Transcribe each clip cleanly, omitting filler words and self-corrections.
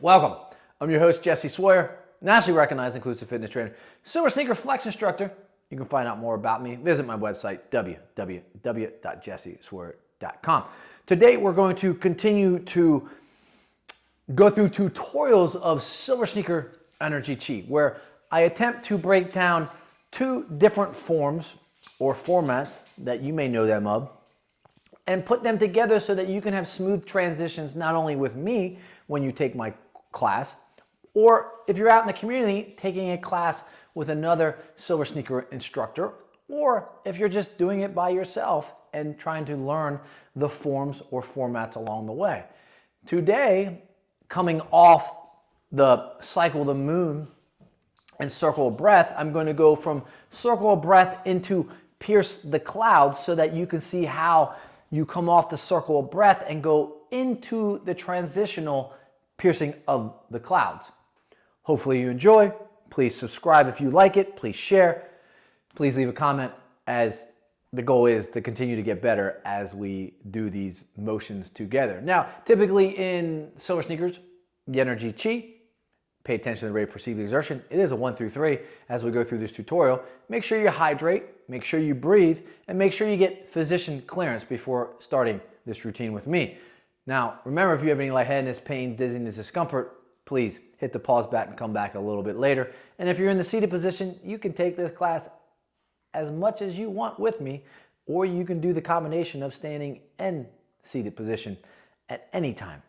Welcome. I'm your host, Jesse Sawyer, nationally recognized inclusive fitness trainer, Silver Sneaker Flex instructor. You can find out more about me. Visit my website, www.jessesawyer.com. Today, we're going to continue to go through tutorials of Silver Sneaker Energy Chi, where I attempt to break down two different forms or formats that you may know them of, and put them together so that you can have smooth transitions not only with me when you take my class, or if you're out in the community taking a class with another Silver Sneaker instructor, or if you're just doing it by yourself and trying to learn the forms or formats along the way. Today, coming off the cycle of the moon and circle of breath, I'm going to go from circle of breath into pierce the clouds so that you can see how you come off the circle of breath and go into the transitional piercing of the clouds. Hopefully you enjoy. Please subscribe if you like it. Please share. Please leave a comment, as the goal is to continue to get better as we do these motions together. Now, typically in Silver Sneakers, the Energy Chi, pay attention to the rate of perceived exertion. It is a 1 through 3 as we go through this tutorial. Make sure you hydrate, make sure you breathe, and make sure you get physician clearance before starting this routine with me. Now, remember, if you have any lightheadedness, pain, dizziness, discomfort, please hit the pause button and come back a little bit later. And if you're in the seated position, you can take this class as much as you want with me, or you can do the combination of standing and seated position at any time.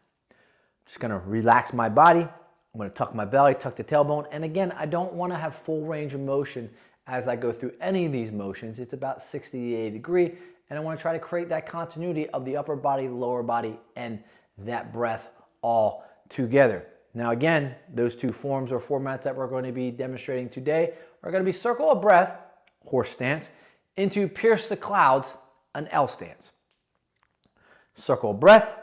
Just gonna relax my body. I'm going to tuck my belly, tuck the tailbone. And again, I don't want to have full range of motion as I go through any of these motions. It's about 60 to 80 degree. And I want to try to create that continuity of the upper body, lower body, and that breath all together. Now again, those two forms or formats that we're going to be demonstrating today are going to be circle of breath, horse stance, into pierce the clouds, an L stance. Circle of breath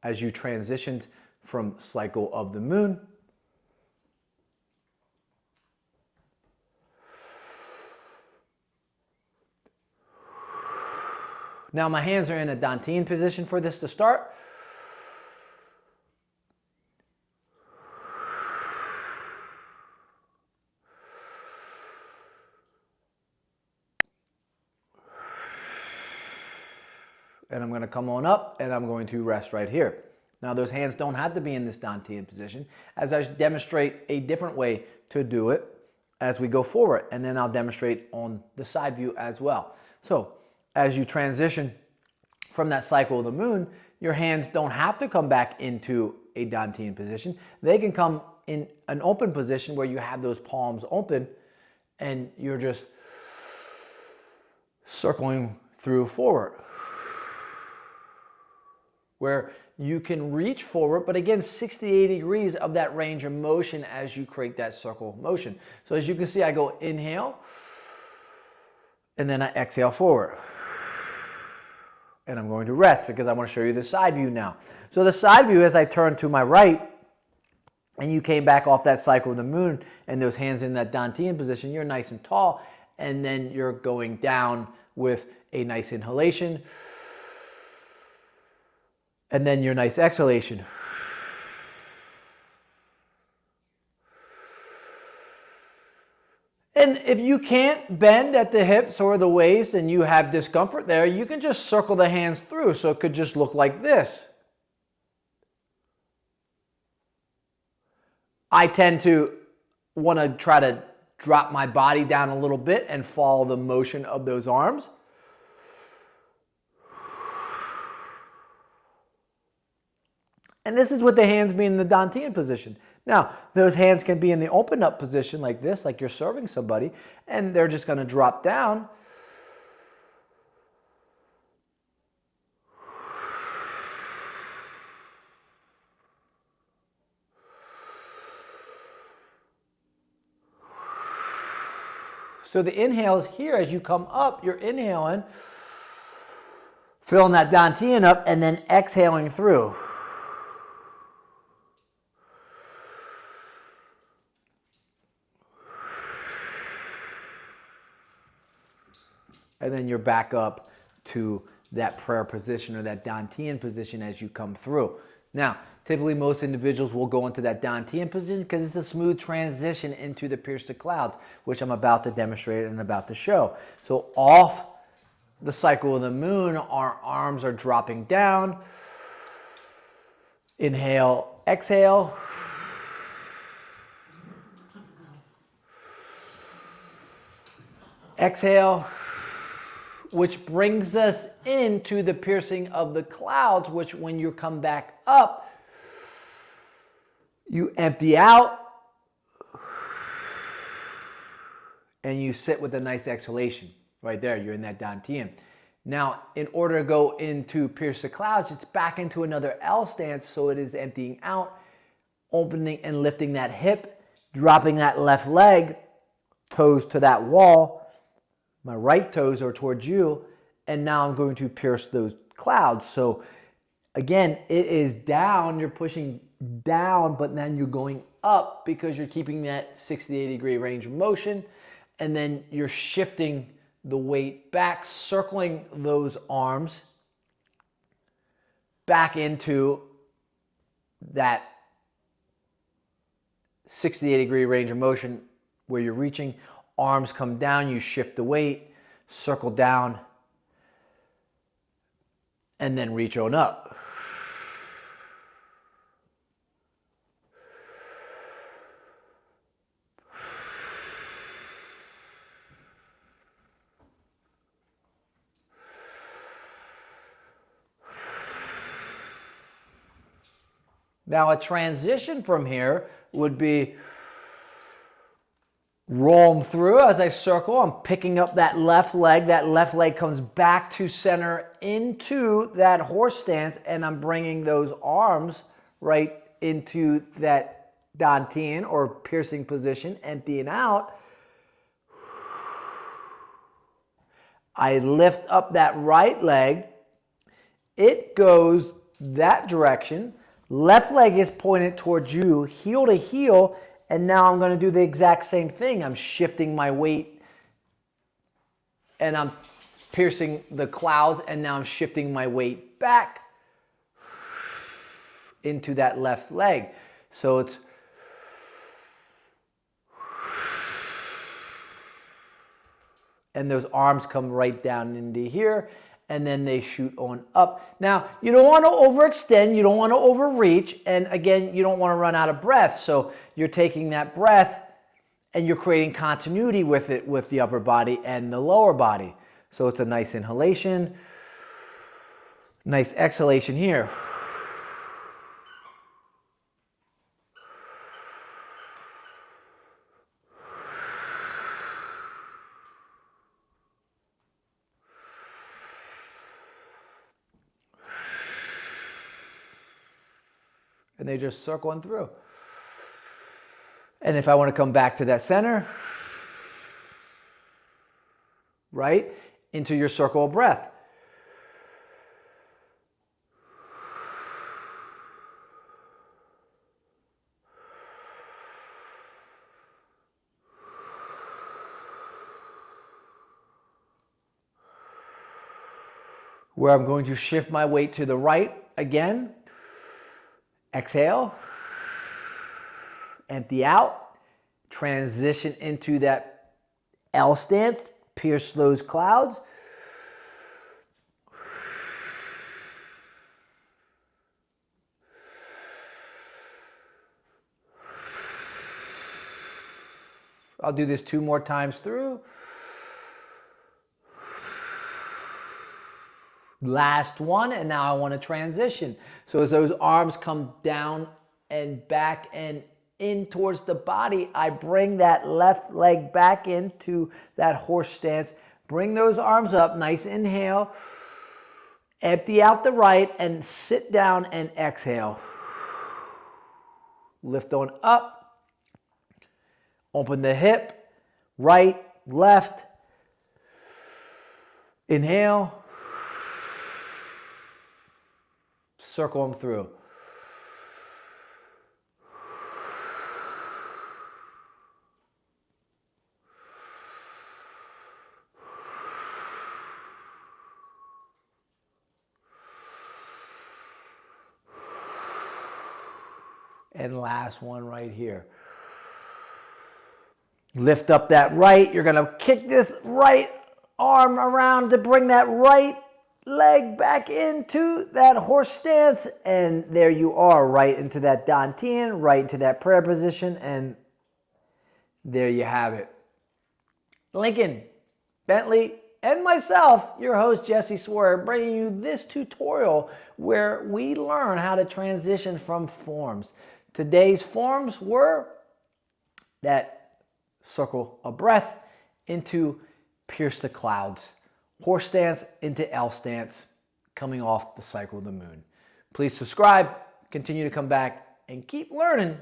as you transitioned from cycle of the moon. Now my hands are in a Dantian position for this to start. And I'm going to come on up and I'm going to rest right here. Now those hands don't have to be in this Dantian position, as I demonstrate a different way to do it as we go forward. And then I'll demonstrate on the side view as well. So as you transition from that cycle of the moon, your hands don't have to come back into a Dantian position. They can come in an open position where you have those palms open and you're just circling through forward, where you can reach forward, but again, 60 to 80 degrees of that range of motion as you create that circle motion. So as you can see, I go inhale, and then I exhale forward. And I'm going to rest because I want to show you the side view now. So the side view, as I turn to my right, and you came back off that cycle of the moon, and those hands in that Dantian position, you're nice and tall, and then you're going down with a nice inhalation, and then your nice exhalation. And if you can't bend at the hips or the waist and you have discomfort there, you can just circle the hands through. So it could just look like this. I tend to want to try to drop my body down a little bit and follow the motion of those arms. And this is with the hands being in the Dantian position. Now, those hands can be in the open up position like this, like you're serving somebody, and they're just going to drop down. So the inhale is here. As you come up, you're inhaling, filling that Dantian up, and then exhaling through. And then you're back up to that prayer position or that Dantian position as you come through. Now, Typically, most individuals will go into that dantian position because it's a smooth transition into the pierce the clouds, which I'm about to demonstrate and about to show. So off the cycle of the moon, our arms are dropping down. Inhale, exhale. Exhale, which brings us into the piercing of the clouds, which when you come back up, you empty out and you sit with a nice exhalation. Right there, you're in that dantian. Now, in order to go into pierce the clouds, it's back into another L stance, so it is emptying out, opening and lifting that hip, dropping that left leg, toes to that wall. My right toes are towards you, and now I'm going to pierce those clouds. So again, it is down, you're pushing down, but then you're going up because you're keeping that 60-degree range of motion, and then you're shifting the weight back, circling those arms back into that 60-degree range of motion where you're reaching. Arms come down, you shift the weight, circle down, and then reach on up. Now a transition from here would be roll them through as I circle. I'm picking up that left leg. That left leg comes back to center into that horse stance, and I'm bringing those arms right into that dantian or piercing position, emptying out. I lift up that right leg. It goes that direction. Left leg is pointed towards you, heel to heel, and now I'm going to do the exact same thing. I'm shifting my weight, and I'm piercing the clouds, and now I'm shifting my weight back into that left leg. So it's and those arms come right down into here, and then they shoot on up. Now, you don't want to overextend, you don't want to overreach, and again, you don't want to run out of breath. So you're taking that breath and you're creating continuity with it, with the upper body and the lower body. So it's a nice inhalation, nice exhalation here. And they just circling through. And if I want to come back to that center, right, into your circle of breath. Where I'm going to shift my weight to the right again. Exhale, empty out, transition into that L stance, pierce those clouds. I'll do this 2 more times through. Last one, and now I want to transition. So as those arms come down and back and in towards the body, I bring that left leg back into that horse stance. Bring those arms up, nice inhale. Empty out the right and sit down and exhale. Lift on up. Open the hip, right, left. Inhale. Circle them through. And last one right here. Lift up that right. You're going to kick this right arm around to bring that right leg back into that horse stance. And there you are, right into that Dantian, right into that prayer position. And there you have it. Lincoln, Bentley, and myself, your host Jesse Swear, bringing you this tutorial where we learn how to transition from forms. Today's forms were that circle of breath into pierce the clouds, horse stance into L stance, coming off the cycle of the moon. Please subscribe, continue to come back, and keep learning,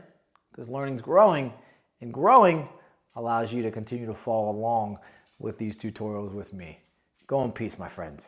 because learning's growing, and growing allows you to continue to follow along with these tutorials with me. Go in peace, my friends.